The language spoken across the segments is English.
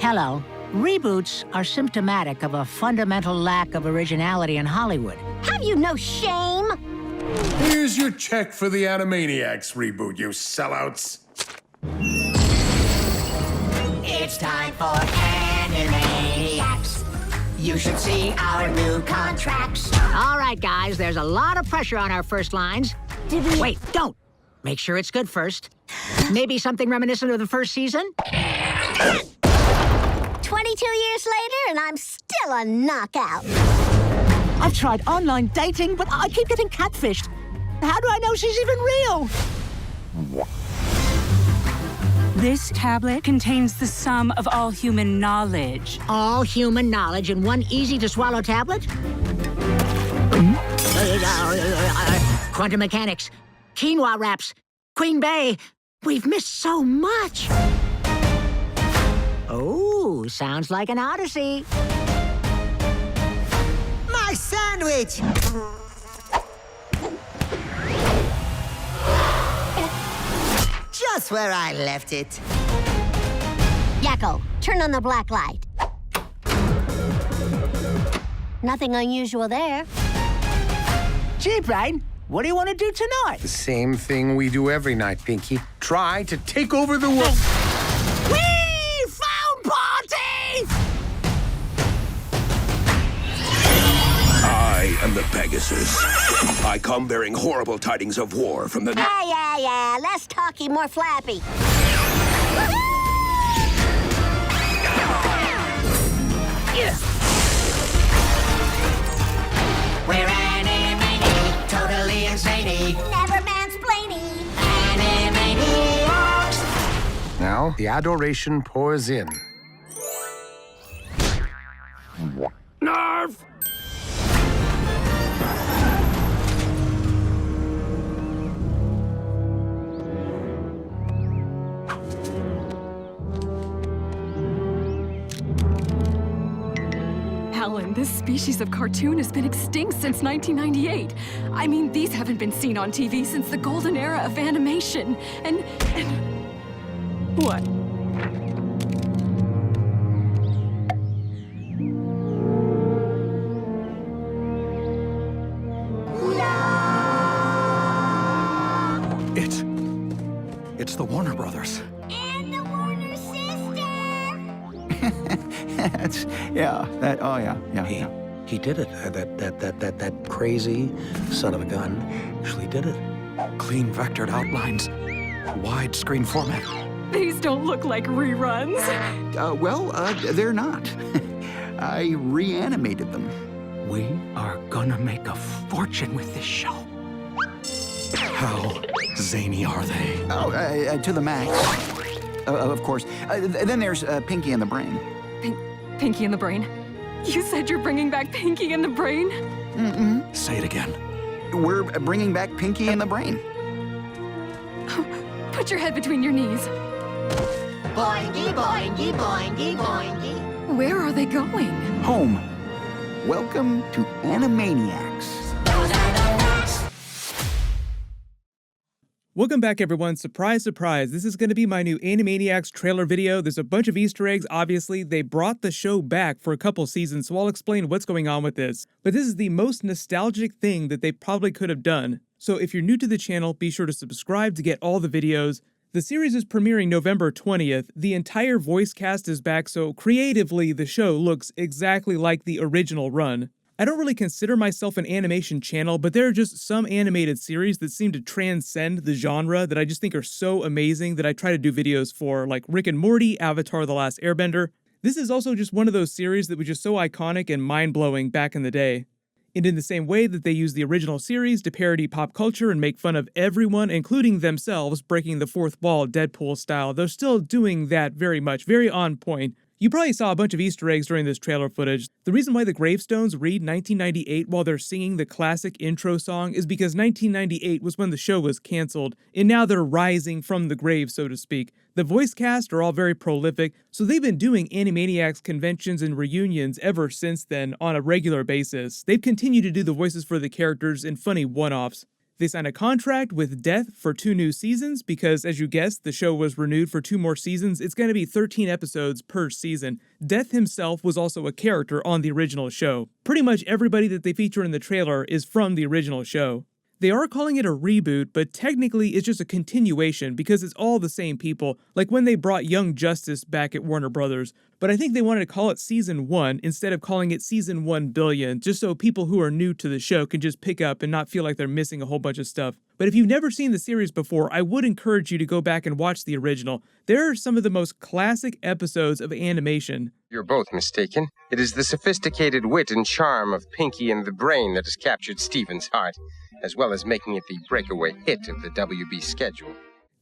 Hello. Reboots are symptomatic of a fundamental lack of originality in Hollywood. Have you no shame? Here's your check for the Animaniacs reboot, you sellouts. It's time for Animaniacs. You should see our new contracts. All right, guys, there's a lot of pressure on our first lines. Wait, don't. Make sure it's good first. Maybe something reminiscent of the first season? 22 years later, and I'm still a knockout. I've tried online dating, but I keep getting catfished. How do I know she's even real? This tablet contains the sum of all human knowledge. All human knowledge in one easy-to-swallow tablet? Quantum mechanics, quinoa wraps, Queen Bey. We've missed so much. Oh, sounds like an Odyssey. My sandwich! Just where I left it. Yakko, turn on the black light. Nothing unusual there. Gee, Brain, what do you want to do tonight? The same thing we do every night, Pinky. Try to take over the world. Whee! Found party! I am the Pegasus. I come bearing horrible tidings of war from the... Yeah. Less talky, more flappy. We're Animaniacs, totally insane. Never mansplaining. Animaniacs. Now, the adoration pours in. Nerf! Alan, this species of cartoon has been extinct since 1998. I mean, these haven't been seen on TV since the golden era of animation. And what? It's the Warner Brothers. And the Warner sister. He did it. That crazy son of a gun actually did it. Clean vectored outlines, widescreen format. These don't look like reruns. They're not. I reanimated them. We are gonna make a fortune with this show. How zany are they? To the max. Of course. Then there's Pinky and the Brain. Pinky and the Brain? You said you're bringing back Pinky and the Brain? Mm-mm. Say it again. We're bringing back Pinky and the Brain. Put your head between your knees. Boingy, boingy, boingy, boingy. Where are they going? Home. Welcome to Animaniacs. Those are the facts. Welcome back, everyone. Surprise, surprise. This is going to be my new Animaniacs trailer video. There's a bunch of Easter eggs, obviously. They brought the show back for a couple seasons, so I'll explain what's going on with this. But this is the most nostalgic thing that they probably could have done. So if you're new to the channel, be sure to subscribe to get all the videos. The series is premiering November 20th. The entire voice cast is back, so creatively, the show looks exactly like the original run. I don't really consider myself an animation channel, but there are just some animated series that seem to transcend the genre that I just think are so amazing that I try to do videos for, like Rick and Morty, Avatar: The Last Airbender. This is also just one of those series that was just so iconic and mind-blowing back in the day. And in the same way that they use the original series to parody pop culture and make fun of everyone, including themselves, breaking the fourth wall Deadpool style, they're still doing that very much, very on point. You probably saw a bunch of Easter eggs during this trailer footage. The reason why the gravestones read 1998 while they're singing the classic intro song is because 1998 was when the show was canceled, and now they're rising from the grave, so to speak. The voice cast are all very prolific, so they've been doing Animaniacs conventions and reunions ever since then on a regular basis. They've continued to do the voices for the characters in funny one-offs. They signed a contract with Death for 2 new seasons because, as you guessed, the show was renewed for 2 more seasons. It's going to be 13 episodes per season. Death himself was also a character on the original show. Pretty much everybody that they feature in the trailer is from the original show. They are calling it a reboot, but technically it's just a continuation because it's all the same people, like when they brought Young Justice back at Warner Brothers. But I think they wanted to call it Season 1 instead of calling it Season 1 Billion, just so people who are new to the show can just pick up and not feel like they're missing a whole bunch of stuff. But if you've never seen the series before, I would encourage you to go back and watch the original. There are some of the most classic episodes of animation. You're both mistaken. It is the sophisticated wit and charm of Pinky and the Brain that has captured Steven's heart, as well as making it the breakaway hit of the WB schedule.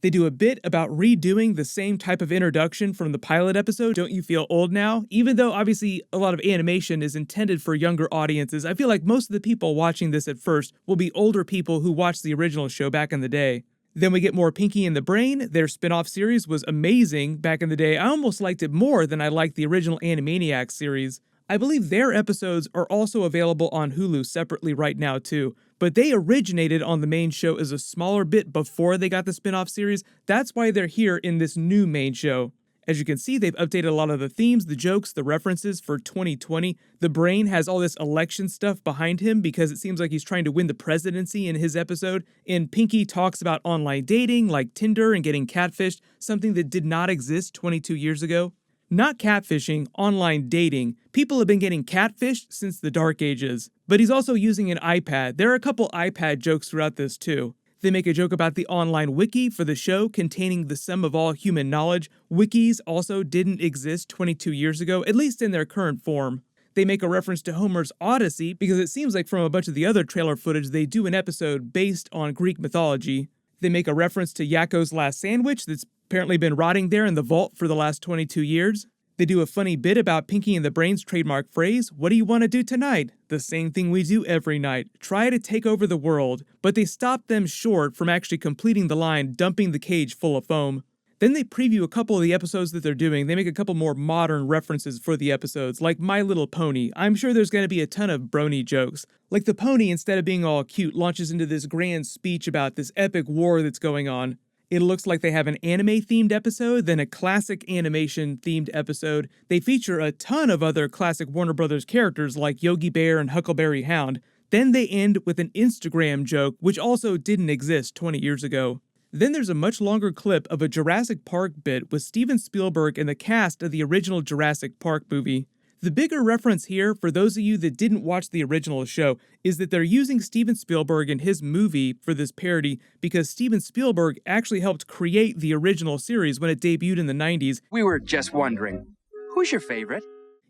They do a bit about redoing the same type of introduction from the pilot episode, Don't You Feel Old Now? Even though obviously a lot of animation is intended for younger audiences, I feel like most of the people watching this at first will be older people who watched the original show back in the day. Then we get more Pinky and the Brain. Their spin-off series was amazing back in the day. I almost liked it more than I liked the original Animaniacs series. I believe their episodes are also available on Hulu separately right now too, but they originated on the main show as a smaller bit before they got the spin-off series. That's why they're here in this new main show. As you can see, they've updated a lot of the themes, the jokes, the references for 2020. The Brain has all this election stuff behind him because it seems like he's trying to win the presidency in his episode. And Pinky talks about online dating like Tinder and getting catfished, something that did not exist 22 years ago. Not catfishing, online dating. People have been getting catfished since the Dark Ages. But he's also using an iPad. There are a couple iPad jokes throughout this too. They make a joke about the online wiki for the show containing the sum of all human knowledge. Wikis also didn't exist 22 years ago, at least in their current form. They make a reference to Homer's Odyssey because it seems like from a bunch of the other trailer footage they do an episode based on Greek mythology. They make a reference to Yakko's last sandwich that's apparently been rotting there in the vault for the last 22 years. They do a funny bit about Pinky and the Brain's trademark phrase, "What do you want to do tonight?" The same thing we do every night. Try to take over the world. But they stop them short from actually completing the line, dumping the cage full of foam. Then they preview a couple of the episodes that they're doing. They make a couple more modern references for the episodes, like My Little Pony. I'm sure there's going to be a ton of brony jokes. Like the pony, instead of being all cute, launches into this grand speech about this epic war that's going on. It looks like they have an anime-themed episode, then a classic animation-themed episode. They feature a ton of other classic Warner Brothers characters like Yogi Bear and Huckleberry Hound. Then they end with an Instagram joke, which also didn't exist 20 years ago. Then there's a much longer clip of a Jurassic Park bit with Steven Spielberg and the cast of the original Jurassic Park movie. The bigger reference here, for those of you that didn't watch the original show, is that they're using Steven Spielberg and his movie for this parody because Steven Spielberg actually helped create the original series when it debuted in the 90s. We were just wondering, who's your favorite?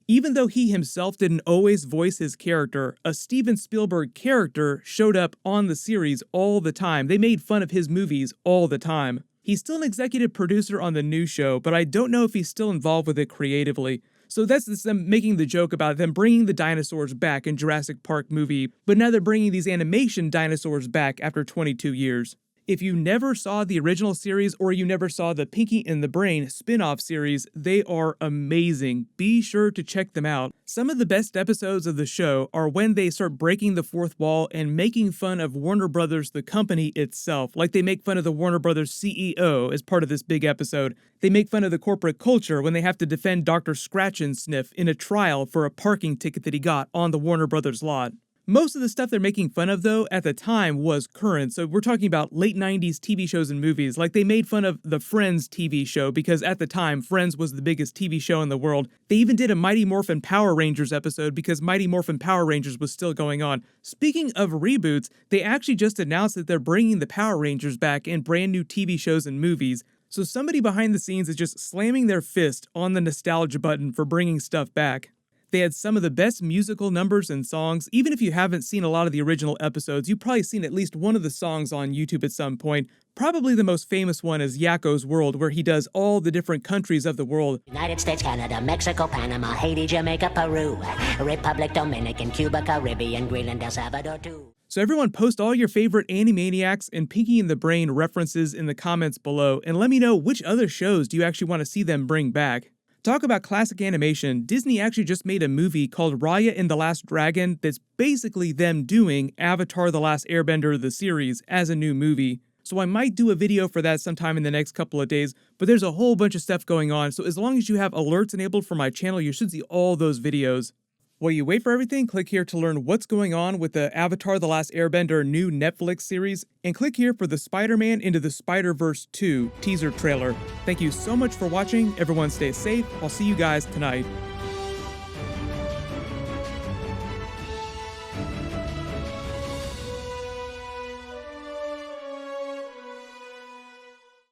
Even though he himself didn't always voice his character, a Steven Spielberg character showed up on the series all the time. They made fun of his movies all the time. He's still an executive producer on the new show, but I don't know if he's still involved with it creatively. So that's them making the joke about them bringing the dinosaurs back in Jurassic Park movie, but now they're bringing these animation dinosaurs back after 22 years. If you never saw the original series or you never saw the Pinky and the Brain spin-off series, they are amazing. Be sure to check them out. Some of the best episodes of the show are when they start breaking the fourth wall and making fun of Warner Brothers, the company itself. Like they make fun of the Warner Brothers CEO as part of this big episode. They make fun of the corporate culture when they have to defend Dr. Scratch and Sniff in a trial for a parking ticket that he got on the Warner Brothers lot. Most of the stuff they're making fun of, though, at the time was current, so we're talking about late 90s TV shows and movies. Like, they made fun of the Friends TV show, because at the time, Friends was the biggest TV show in the world. They even did a Mighty Morphin Power Rangers episode, because Mighty Morphin Power Rangers was still going on. Speaking of reboots, they actually just announced that they're bringing the Power Rangers back in brand new TV shows and movies. So somebody behind the scenes is just slamming their fist on the nostalgia button for bringing stuff back. They had some of the best musical numbers and songs. Even if you haven't seen a lot of the original episodes, you've probably seen at least one of the songs on YouTube at some point. Probably the most famous one is Yakko's World, where he does all the different countries of the world. United States, Canada, Mexico, Panama, Haiti, Jamaica, Peru, Republic, Dominican, Cuba, Caribbean, Greenland, El Salvador, too. So everyone post all your favorite Animaniacs and Pinky and the Brain references in the comments below, and let me know which other shows do you actually want to see them bring back. Talk about classic animation, Disney actually just made a movie called Raya and the Last Dragon that's basically them doing Avatar The Last Airbender the series as a new movie. So I might do a video for that sometime in the next couple of days, but there's a whole bunch of stuff going on, so as long as you have alerts enabled for my channel, you should see all those videos. While you wait for everything, click here to learn what's going on with the Avatar The Last Airbender new Netflix series, and click here for the Spider-Man Into the Spider-Verse 2 teaser trailer. Thank you so much for watching. Everyone stay safe. I'll see you guys tonight.